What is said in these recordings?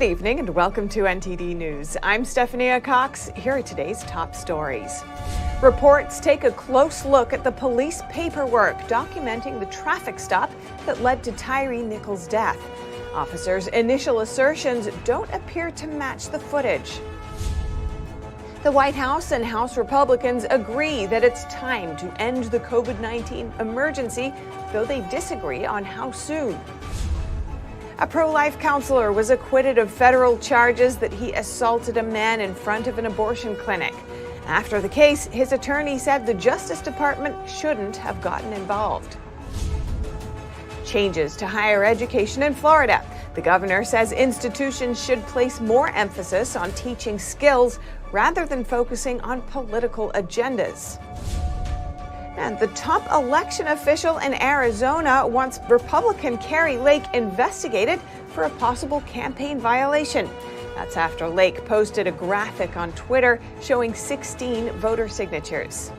Good evening and welcome to NTD News. I'm Stephanie Cox. Here are today's top stories. Reports take a close look at the police paperwork documenting the traffic stop that led to Tyre Nichols' death. Officers' initial assertions don't appear to match the footage. The White House and House Republicans agree that it's time to end the COVID-19 emergency, though they disagree on how soon. A pro-life counselor was acquitted of federal charges that he assaulted a man in front of an abortion clinic. After the case, his attorney said the Justice Department shouldn't have gotten involved. Changes to higher education in Florida. The governor says institutions should place more emphasis on teaching skills rather than focusing on political agendas. And the top election official in Arizona wants Republican Kari Lake investigated for a possible campaign violation. That's after Lake posted a graphic on Twitter showing 16 voter signatures.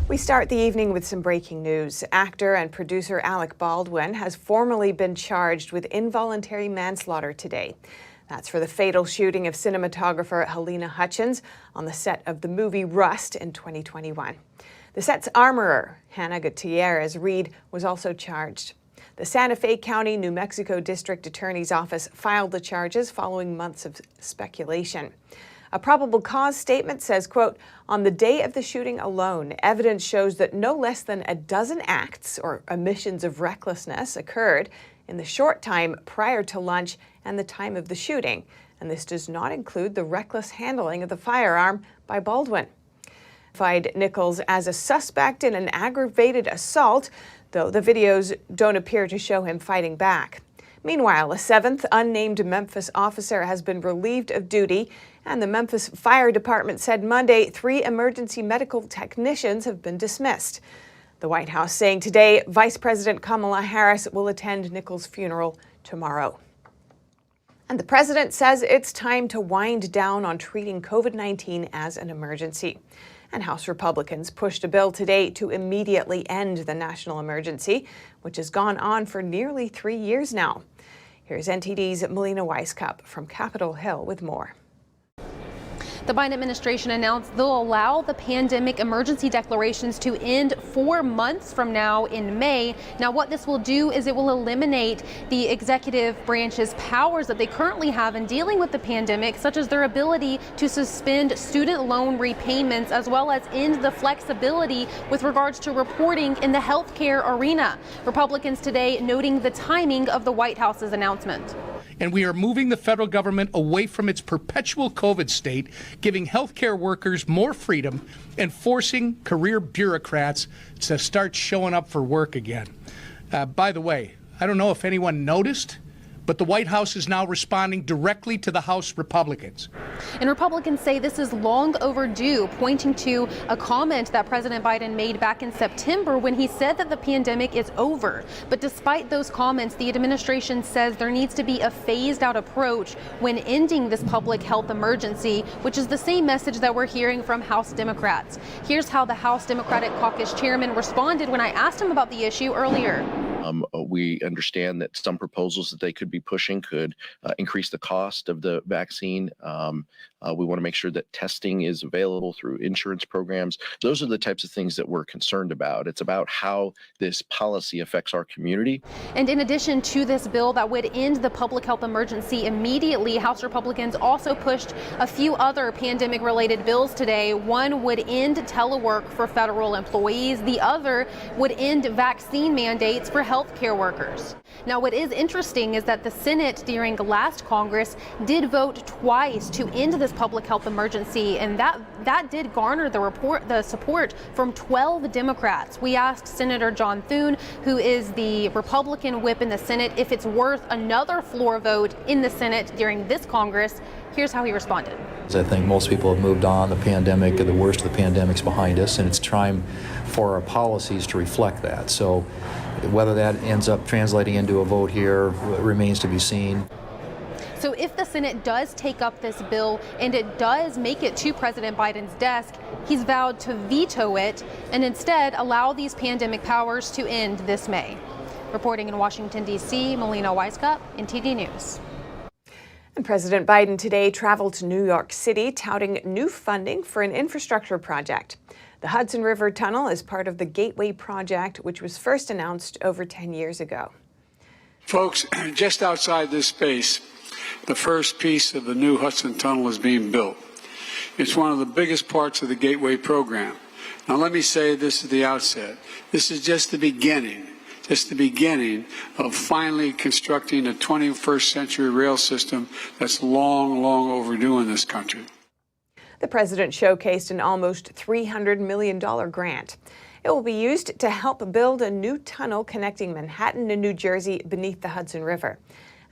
We start the evening with some breaking news. Actor and producer Alec Baldwin has formally been charged with involuntary manslaughter today. That's for the fatal shooting of cinematographer Halyna Hutchins on the set of the movie Rust in 2021. The set's armorer, Hannah Gutierrez Reed, was also charged. The Santa Fe County, New Mexico District Attorney's Office filed the charges following months of speculation. A probable cause statement says, quote, "On the day of the shooting alone, evidence shows that no less than a dozen acts or omissions of recklessness occurred in the short time prior to lunch and the time of the shooting, and this does not include the reckless handling of the firearm by Baldwin." Identified Nichols as a suspect in an aggravated assault, though the videos don't appear to show him fighting back. Meanwhile, a seventh unnamed Memphis officer has been relieved of duty, and the Memphis Fire Department said Monday 3 emergency medical technicians have been dismissed. The White House saying today Vice President Kamala Harris will attend Nichols' funeral tomorrow. And the president says it's time to wind down on treating COVID-19 as an emergency. And House Republicans pushed a bill today to immediately end the national emergency, which has gone on for nearly 3 years now. Here's NTD's Melina Weisskopf from Capitol Hill with more. The Biden administration announced they'll allow the pandemic emergency declarations to end 4 months from now in May. Now, what this will do is it will eliminate the executive branch's powers that they currently have in dealing with the pandemic, such as their ability to suspend student loan repayments, as well as end the flexibility with regards to reporting in the healthcare arena. Republicans today noting the timing of the White House's announcement. And we are moving the federal government away from its perpetual COVID state, giving healthcare workers more freedom and forcing career bureaucrats to start showing up for work again. By the way, I don't know if anyone noticed, but the White House is now responding directly to the House Republicans. And Republicans say this is long overdue, pointing to a comment that President Biden made back in September when he said that the pandemic is over. But despite those comments, the administration says there needs to be a phased out approach when ending this public health emergency, which is the same message that we're hearing from House Democrats. Here's how the House Democratic Caucus chairman responded when I asked him about the issue earlier. We understand that some proposals that they could be pushing could increase the cost of the vaccine. We want to make sure that testing is available through insurance programs. Those are the types of things that we're concerned about. It's about how this policy affects our community. And in addition to this bill that would end the public health emergency immediately, House Republicans also pushed a few other pandemic-related bills today. One would end telework for federal employees. The other would end vaccine mandates for healthcare workers. Now, what is interesting is that the Senate during last Congress did vote twice to end this public health emergency, and that did garner the support from 12 Democrats. We asked Senator John Thune, who is the Republican whip in the Senate, if it's worth another floor vote in the Senate during this Congress. Here's how he responded. I think most people have moved on. The pandemic, the worst of the pandemic's behind us, and it's time for our policies to reflect that. So whether that ends up translating into a vote here remains to be seen. So if the Senate does take up this bill and it does make it to President Biden's desk, he's vowed to veto it and instead allow these pandemic powers to end this May. Reporting in Washington, D.C., Melina Weiskup, NTD News. And President Biden today traveled to New York City touting new funding for an infrastructure project. The Hudson River Tunnel is part of the Gateway Project, which was first announced over 10 years ago. Folks, just outside this space, the first piece of the new Hudson Tunnel is being built. It's one of the biggest parts of the Gateway program. Now, let me say this at the outset. This is just the beginning of finally constructing a 21st century rail system that's long, long overdue in this country. The president showcased an almost $300 million grant. It will be used to help build a new tunnel connecting Manhattan and New Jersey beneath the Hudson River.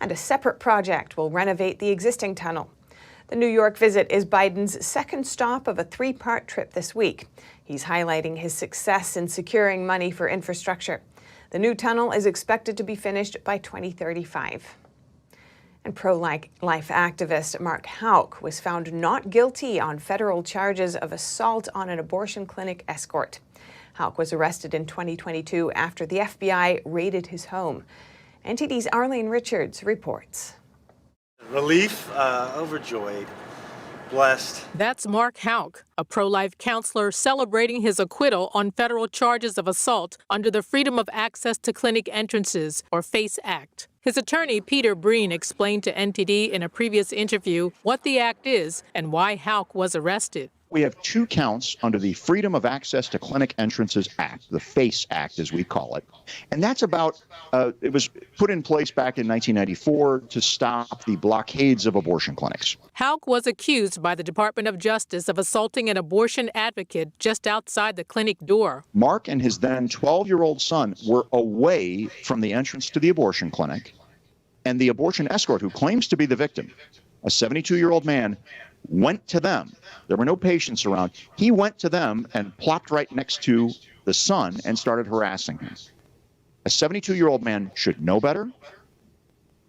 And a separate project will renovate the existing tunnel. The New York visit is Biden's second stop of a three-part trip this week. He's highlighting his success in securing money for infrastructure. The new tunnel is expected to be finished by 2035. And pro-life activist Mark Houck was found not guilty on federal charges of assault on an abortion clinic escort. Houck was arrested in 2022 after the FBI raided his home. NTD's Arlene Richards reports. Relief, overjoyed, blessed. That's Mark Houck, a pro-life counselor celebrating his acquittal on federal charges of assault under the Freedom of Access to Clinic Entrances, or FACE Act. His attorney, Peter Breen, explained to NTD in a previous interview what the act is and why Houck was arrested. We have two counts under the Freedom of Access to Clinic Entrances Act, the FACE Act as we call it. And that's about, it was put in place back in 1994 to stop the blockades of abortion clinics. Houck was accused by the Department of Justice of assaulting an abortion advocate just outside the clinic door. Mark and his then 12-year-old son were away from the entrance to the abortion clinic, and the abortion escort, who claims to be the victim, a 72-year-old man, went to them. There were no patients around. He went to them and plopped right next to the son and started harassing him. A 72-year-old man should know better.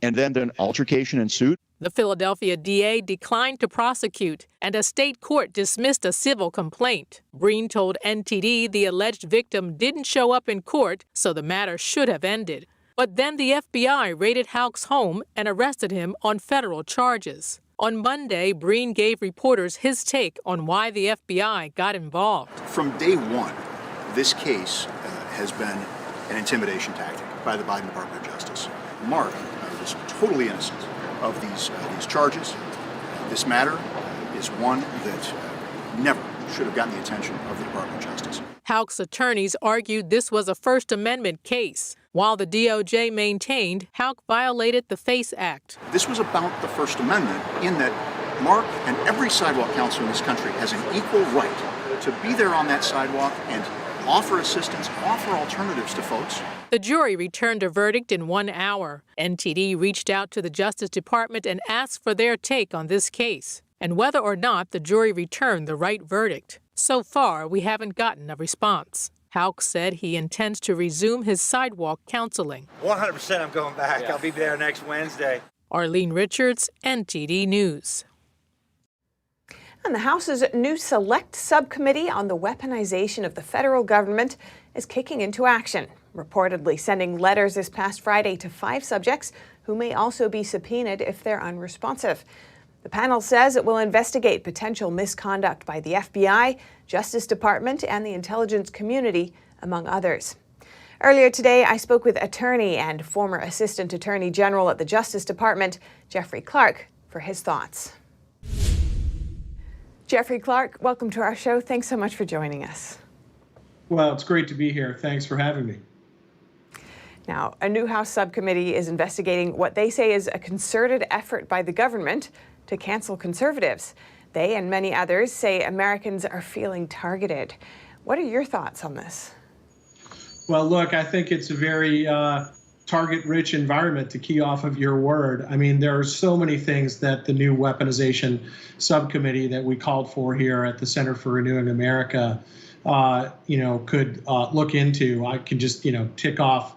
And then an altercation ensued. The Philadelphia DA declined to prosecute, and a state court dismissed a civil complaint. Breen told NTD the alleged victim didn't show up in court, so the matter should have ended. But then the FBI raided Houck's home and arrested him on federal charges. On Monday, Breen gave reporters his take on why the FBI got involved. From day one, this case has been an intimidation tactic by the Biden Department of Justice. Mark was totally innocent of these charges. This matter is one that never should have gotten the attention of the Department of Justice. Houck's attorneys argued this was a First Amendment case, while the DOJ maintained Houck violated the FACE Act. This was about the First Amendment in that Mark and every sidewalk counselor in this country has an equal right to be there on that sidewalk and offer assistance, offer alternatives to folks. The jury returned a verdict in 1 hour. NTD reached out to the Justice Department and asked for their take on this case and whether or not the jury returned the right verdict. So far, we haven't gotten a response. Houck said he intends to resume his sidewalk counseling. 100% I'm going back. Yeah. I'll be there next Wednesday. Arlene Richards, NTD News. And the House's new Select Subcommittee on the Weaponization of the Federal Government is kicking into action, reportedly sending letters this past Friday to 5 subjects who may also be subpoenaed if they're unresponsive. The panel says it will investigate potential misconduct by the FBI, Justice Department, and the intelligence community, among others. Earlier today, I spoke with attorney and former Assistant Attorney General at the Justice Department, Jeffrey Clark, for his thoughts. Jeffrey Clark, welcome to our show. Thanks so much for joining us. Well, it's great to be here. Thanks for having me. Now, a new House subcommittee is investigating what they say is a concerted effort by the government to cancel conservatives. They and many others say Americans are feeling targeted. What are your thoughts on this? Well, look, I think it's a very target-rich environment, to key off of your word. I mean, there are so many things that the new weaponization subcommittee that we called for here at the Center for Renewing America, could look into. I can just, tick off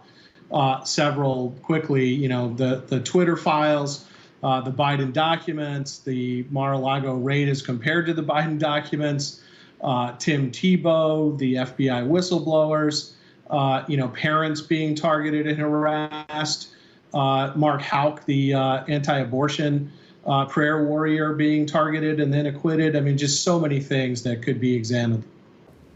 several quickly. The Twitter files, the Biden documents, the Mar-a-Lago raid as compared to the Biden documents, Tim Tebow, the FBI whistleblowers, parents being targeted and harassed, Mark Houck, the anti-abortion prayer warrior, being targeted and then acquitted. I mean, just so many things that could be examined.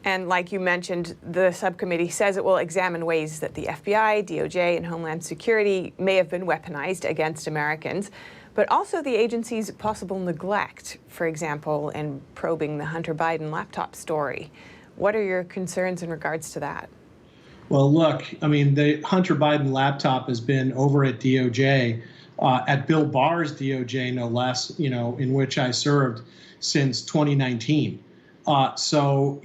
And like you mentioned, the subcommittee says it will examine ways that the FBI, DOJ, and Homeland Security may have been weaponized against Americans, but also the agency's possible neglect, for example, in probing the Hunter Biden laptop story. What are your concerns in regards to that? Well, look, I mean, the Hunter Biden laptop has been over at DOJ, at Bill Barr's DOJ, no less, in which I served since 2019. So,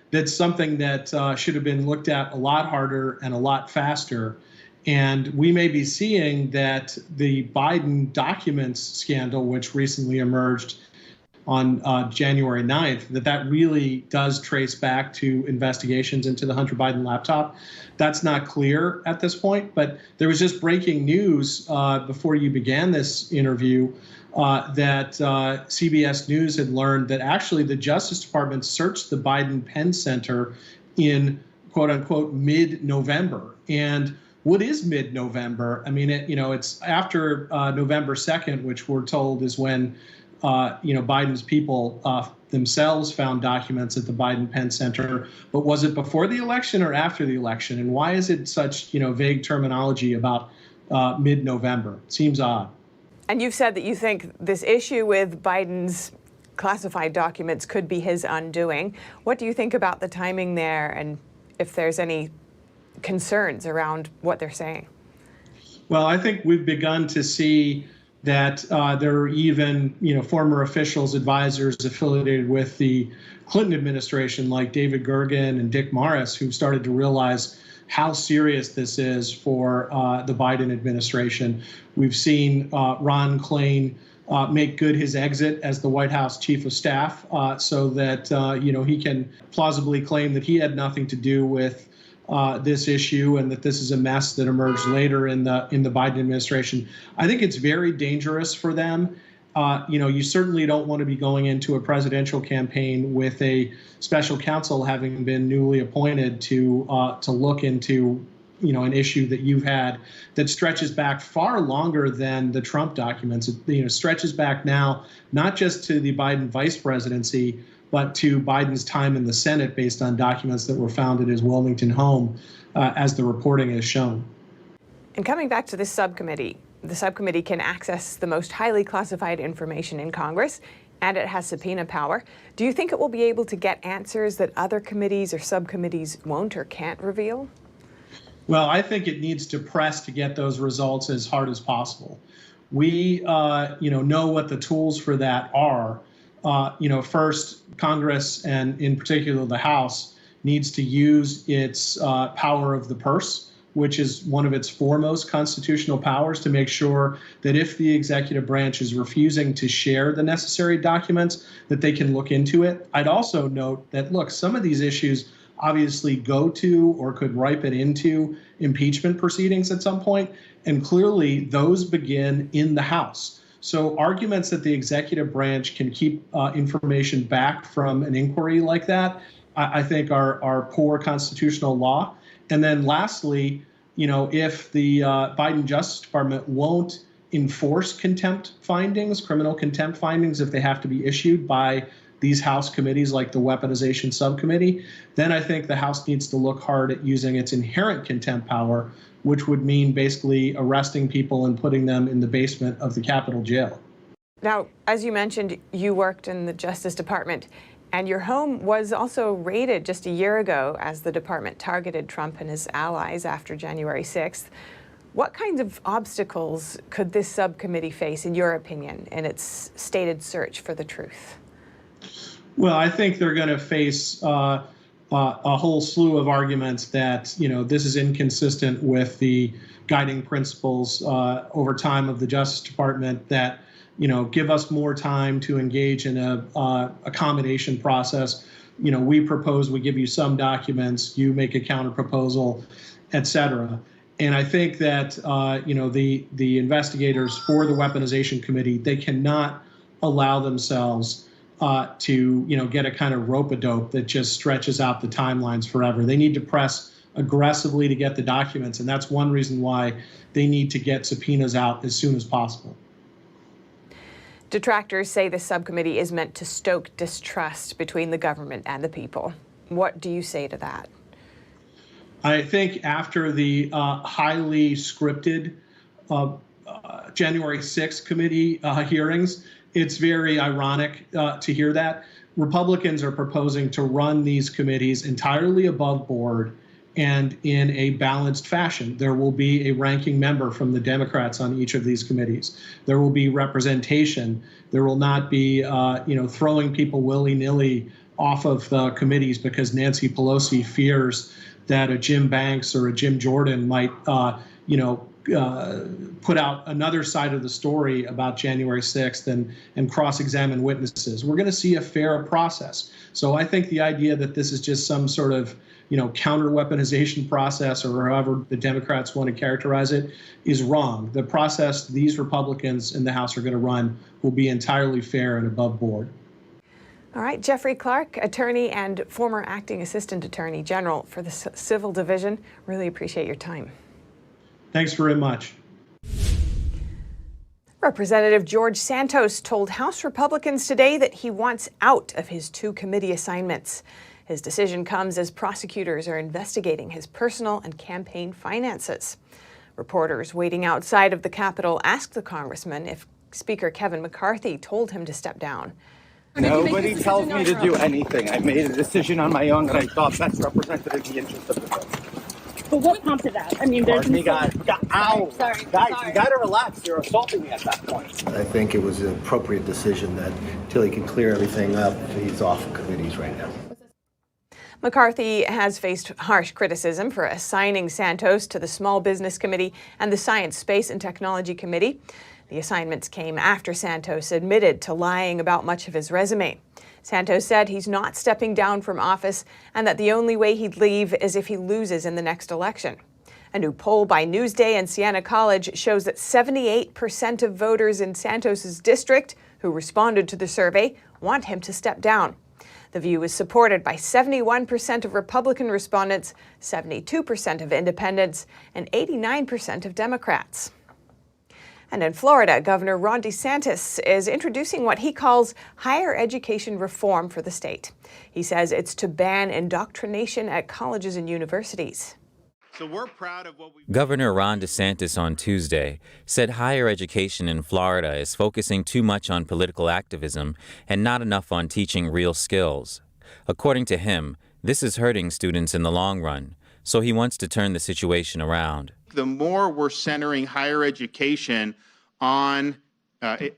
that's something that should have been looked at a lot harder and a lot faster. And we may be seeing that the Biden documents scandal, which recently emerged on January 9th, that really does trace back to investigations into the Hunter Biden laptop. That's not clear at this point, but there was just breaking news before you began this interview that CBS News had learned that actually the Justice Department searched the Biden Penn Center in quote unquote mid-November. And what is mid-November? I mean, it's after November 2nd, which we're told is when Biden's people themselves found documents at the Biden Penn Center. But was it before the election or after the election? And why is it such vague terminology about mid-November? It seems odd. And you've said that you think this issue with Biden's classified documents could be his undoing. What do you think about the timing there, and if there's any concerns around what they're saying? Well, I think we've begun to see that there are even, former officials, advisors affiliated with the Clinton administration, like David Gergen and Dick Morris, who've started to realize how serious this is for the Biden administration. We've seen Ron Klain make good his exit as the White House chief of staff so that, he can plausibly claim that he had nothing to do with this issue and that this is a mess that emerged later in the Biden administration. I think it's very dangerous for them. You certainly don't want to be going into a presidential campaign with a special counsel having been newly appointed to look into an issue that you've had that stretches back far longer than the Trump documents. It stretches back now not just to the Biden vice presidency, but to Biden's time in the Senate based on documents that were found at his Wilmington home, as the reporting has shown. And coming back to this subcommittee, the subcommittee can access the most highly classified information in Congress, and it has subpoena power. Do you think it will be able to get answers that other committees or subcommittees won't or can't reveal? Well, I think it needs to press to get those results as hard as possible. We, know what the tools for that are. First, Congress, and in particular the House, needs to use its power of the purse, which is one of its foremost constitutional powers, to make sure that if the executive branch is refusing to share the necessary documents, that they can look into it. I'd also note that, look, some of these issues obviously go to or could ripen into impeachment proceedings at some point, and clearly those begin in the House. So arguments that the executive branch can keep information back from an inquiry like that, I think are poor constitutional law. And then lastly, if the Biden Justice Department won't enforce contempt findings, criminal contempt findings, if they have to be issued by these House committees like the Weaponization Subcommittee, then I think the House needs to look hard at using its inherent contempt power, which would mean basically arresting people and putting them in the basement of the Capitol jail. Now, as you mentioned, you worked in the Justice Department, and your home was also raided just a year ago as the department targeted Trump and his allies after January 6th. What kinds of obstacles could this subcommittee face, in your opinion, in its stated search for the truth? Well, I think they're going to face a whole slew of arguments that, this is inconsistent with the guiding principles over time of the Justice Department that, give us more time to engage in a accommodation process. We propose we give you some documents, you make a counter proposal, et cetera. And I think that the investigators for the weaponization committee, they cannot allow themselves to get a kind of rope-a-dope that just stretches out the timelines forever. They need to press aggressively to get the documents, and that's one reason why they need to get subpoenas out as soon as possible. Detractors say the subcommittee is meant to stoke distrust between the government and the people. What do you say to that? I think after the highly scripted January 6th committee hearings, it's very ironic to hear that. Republicans are proposing to run these committees entirely above board and in a balanced fashion. There will be a ranking member from the Democrats on each of these committees. There will be representation. There will not be, throwing people willy-nilly off of the committees because Nancy Pelosi fears that a Jim Banks or a Jim Jordan might, put out another side of the story about January 6th and cross-examine witnesses. We're going to see a fair process. So I think the idea that this is just some sort of counter-weaponization process, or however the Democrats want to characterize it, is wrong. The process these Republicans in the House are going to run will be entirely fair and above board. All right, Jeffrey Clark, attorney and former acting assistant attorney general for the Civil Division. Really appreciate your time. Thanks very much. Representative George Santos told House Republicans today that he wants out of his 2 committee assignments. His decision comes as prosecutors are investigating his personal and campaign finances. Reporters waiting outside of the Capitol asked the congressman if Speaker Kevin McCarthy told him to step down. Nobody tells me to do anything. I made a decision on my own that I thought best represented the interest of the bill. But what prompted that? I mean, there's... Ow! Sorry. Guys, you gotta relax. You're assaulting me at that point. I think it was an appropriate decision that until he can clear everything up, he's off committees right now. McCarthy has faced harsh criticism for assigning Santos to the Small Business Committee and the Science, Space and Technology Committee. The assignments came after Santos admitted to lying about much of his resume. Santos said he's not stepping down from office and that the only way he'd leave is if he loses in the next election. A new poll by Newsday and Siena College shows that 78% of voters in Santos's district who responded to the survey want him to step down. The view is supported by 71% of Republican respondents, 72% of independents, and 89% of Democrats. And in Florida, Governor Ron DeSantis is introducing what he calls higher education reform for the state. He says it's to ban indoctrination at colleges and universities. So we're proud of what Governor Ron DeSantis on Tuesday said higher education in Florida is focusing too much on political activism and not enough on teaching real skills. According to him, this is hurting students in the long run, so he wants to turn the situation around. The more we're centering higher education on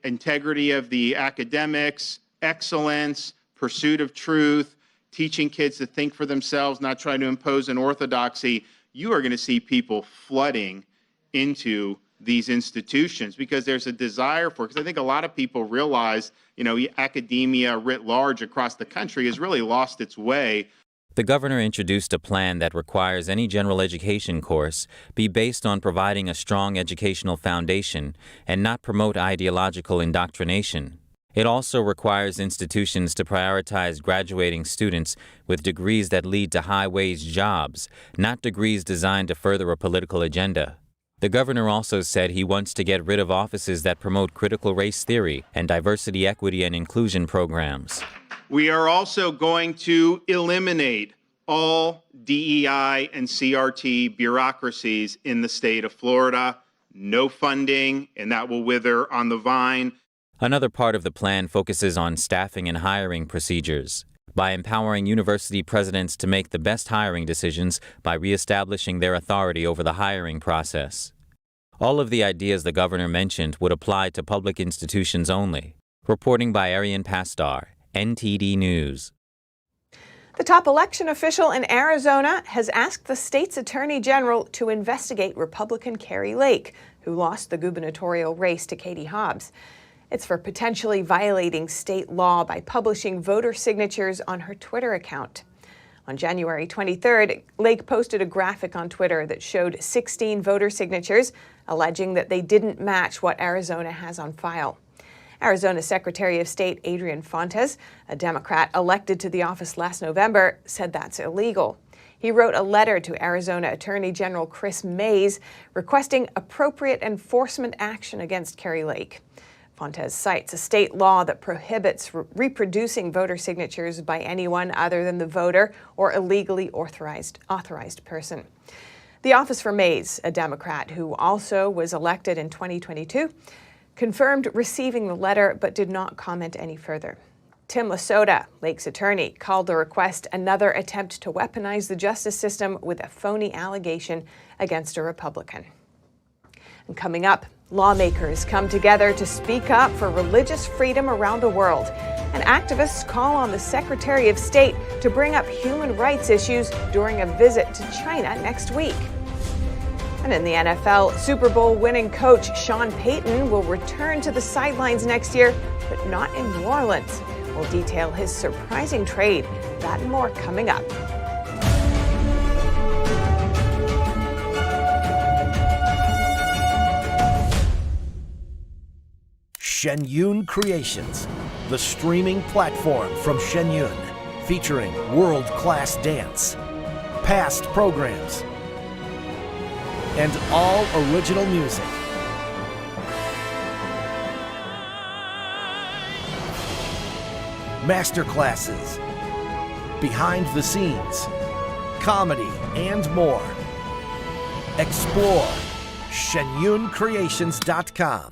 integrity of the academics, excellence, pursuit of truth, teaching kids to think for themselves, not trying to impose an orthodoxy, you are going to see people flooding into these institutions because there's a desire for, because I think a lot of people realize, academia writ large across the country has really lost its way. The governor introduced a plan that requires any general education course be based on providing a strong educational foundation and not promote ideological indoctrination. It also requires institutions to prioritize graduating students with degrees that lead to high-wage jobs, not degrees designed to further a political agenda. The governor also said he wants to get rid of offices that promote critical race theory and diversity, equity, and inclusion programs. We are also going to eliminate all DEI and CRT bureaucracies in the state of Florida. No funding, and that will wither on the vine. Another part of the plan focuses on staffing and hiring procedures by empowering university presidents to make the best hiring decisions by reestablishing their authority over the hiring process. All of the ideas the governor mentioned would apply to public institutions only. Reporting by Arian Pastar, NTD News. The top election official in Arizona has asked the state's attorney general to investigate Republican Kari Lake, who lost the gubernatorial race to Katie Hobbs. It's for potentially violating state law by publishing voter signatures on her Twitter account. On January 23rd, Lake posted a graphic on Twitter that showed 16 voter signatures, alleging that they didn't match what Arizona has on file. Arizona Secretary of State Adrian Fontes, a Democrat elected to the office last November, said that's illegal. He wrote a letter to Arizona Attorney General Chris Mays requesting appropriate enforcement action against Kari Lake. Fontes cites a state law that prohibits reproducing voter signatures by anyone other than the voter or a legally authorized person. The office for Mays, a Democrat who also was elected in 2022, confirmed receiving the letter but did not comment any further. Tim Lasota, Lake's attorney, called the request another attempt to weaponize the justice system with a phony allegation against a Republican. And coming up, lawmakers come together to speak up for religious freedom around the world. And activists call on the Secretary of State to bring up human rights issues during a visit to China next week. And in the NFL, Super Bowl winning coach Sean Payton will return to the sidelines next year, but not in New Orleans. We'll detail his surprising trade. That and more coming up. Shenyun Creations, the streaming platform from Shenyun, featuring world-class dance, past programs, and all original music. Masterclasses, behind the scenes, comedy, and more. Explore shenyuncreations.com.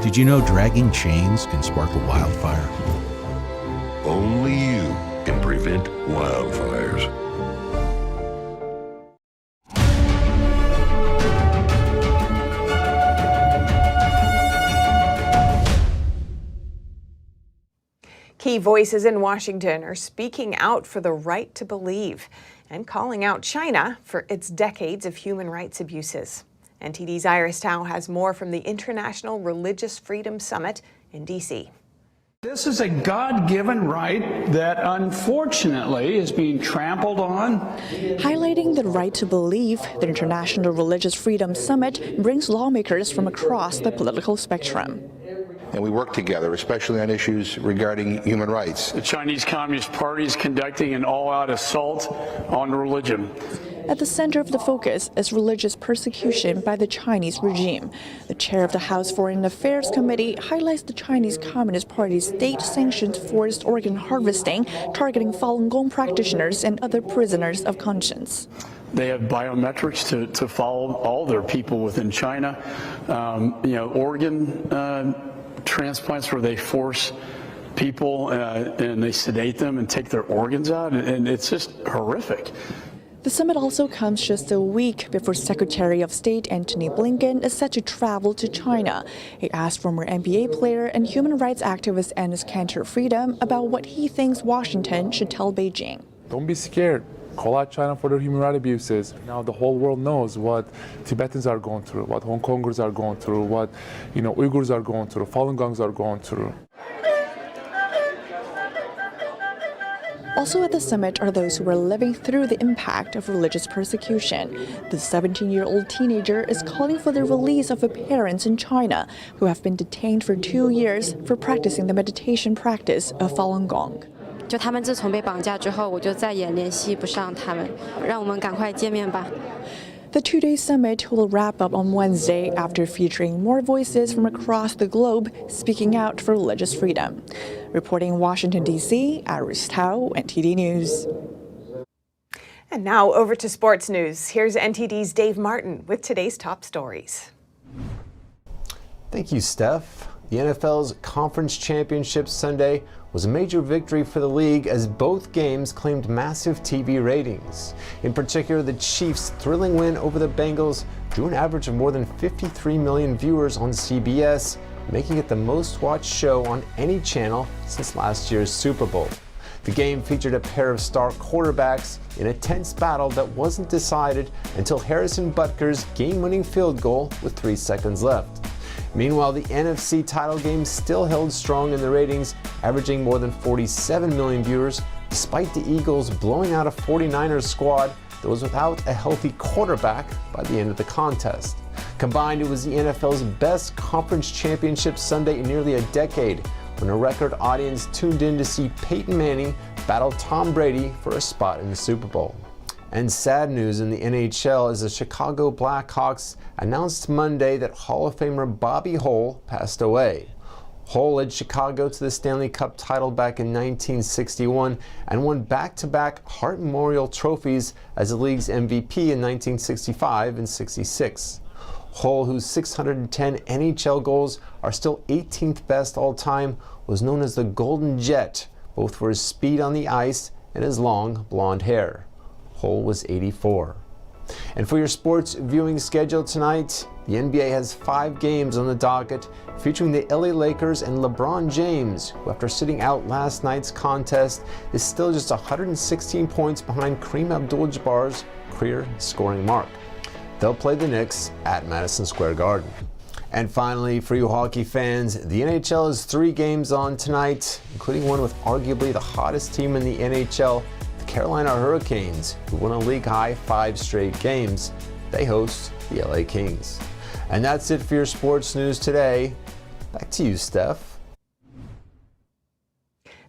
Did you know dragging chains can spark a wildfire? Only you can prevent wildfires. Key voices in Washington are speaking out for the right to believe and calling out China for its decades of human rights abuses. NTD's Iris Tao has more from the International Religious Freedom Summit in D.C. This is a God-given right that unfortunately is being trampled on. Highlighting the right to believe, the International Religious Freedom Summit brings lawmakers from across the political spectrum. And we work together, especially on issues regarding human rights. The Chinese Communist Party is conducting an all-out assault on religion. At the center of the focus is religious persecution by the Chinese regime. The chair of the House Foreign Affairs Committee highlights the Chinese Communist Party's state-sanctioned forced organ harvesting, targeting Falun Gong practitioners and other prisoners of conscience. They have biometrics to follow all their people within China. Organ transplants where they force people and they sedate them and take their organs out, and it's just horrific. The summit also comes just a week before Secretary of State Antony Blinken is set to travel to China. He asked former NBA player and human rights activist Enes Kanter Freedom about what he thinks Washington should tell Beijing. Don't be scared. Call out China for their human rights abuses. Now the whole world knows what Tibetans are going through, what Hong Kongers are going through, what Uyghurs are going through, Falun Gongs are going through. Also at the summit are those who are living through the impact of religious persecution. The 17-year-old teenager is calling for the release of her parents in China, who have been detained for 2 years for practicing the meditation practice of Falun Gong. 就他们自从被绑架之后，我就再也联系不上他们，让我们赶快见面吧。 The two-day summit will wrap up on Wednesday after featuring more voices from across the globe speaking out for religious freedom. Reporting in Washington, D.C., Iris Tao, NTD News. And now over to sports news. Here's NTD's Dave Martin with today's top stories. Thank you, Steph. The NFL's Conference Championship Sunday was a major victory for the league as both games claimed massive TV ratings. In particular, the Chiefs' thrilling win over the Bengals drew an average of more than 53 million viewers on CBS, making it the most watched show on any channel since last year's Super Bowl. The game featured a pair of star quarterbacks in a tense battle that wasn't decided until Harrison Butker's game-winning field goal with 3 seconds left. Meanwhile, the NFC title game still held strong in the ratings, averaging more than 47 million viewers, despite the Eagles blowing out a 49ers squad that was without a healthy quarterback by the end of the contest. Combined, it was the NFL's best conference championship Sunday in nearly a decade, when a record audience tuned in to see Peyton Manning battle Tom Brady for a spot in the Super Bowl. And sad news in the NHL as the Chicago Blackhawks announced Monday that Hall of Famer Bobby Hull passed away. Hull led Chicago to the Stanley Cup title back in 1961 and won back-to-back Hart Memorial trophies as the league's MVP in 1965 and 66. Hull, whose 610 NHL goals are still 18th best all-time, was known as the Golden Jet, both for his speed on the ice and his long blonde hair. Hull was 84. And for your sports viewing schedule tonight, the NBA has 5 games on the docket featuring the LA Lakers and Lebron James, who after sitting out last night's contest is still just 116 points behind Kareem Abdul-Jabbar's career scoring mark. They'll play the Knicks at Madison Square Garden. And finally, for you hockey fans, the NHL has 3 games on tonight, including one with arguably the hottest team in the NHL, the Carolina Hurricanes, who won a league-high 5 straight games. They host the LA Kings. And that's it for your sports news today. Back to you, Steph.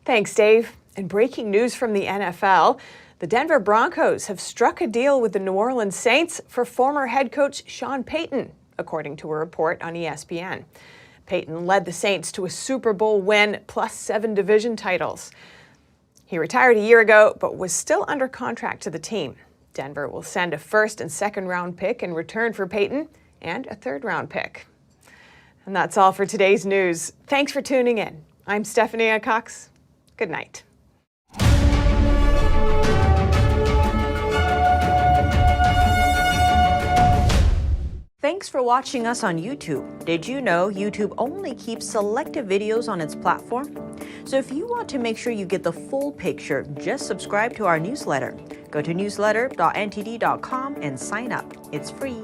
Thanks, Dave. And breaking news from the NFL. The Denver Broncos have struck a deal with the New Orleans Saints for former head coach Sean Payton, according to a report on ESPN. Payton led the Saints to a Super Bowl win plus 7 division titles. He retired a year ago, but was still under contract to the team. Denver will send a 1st and 2nd round pick in return for Payton and a 3rd round pick. And that's all for today's news. Thanks for tuning in. I'm Stephanie Cox. Good night. Thanks for watching us on YouTube. Did you know YouTube only keeps selective videos on its platform? So if you want to make sure you get the full picture, just subscribe to our newsletter. Go to newsletter.ntd.com and sign up. It's free.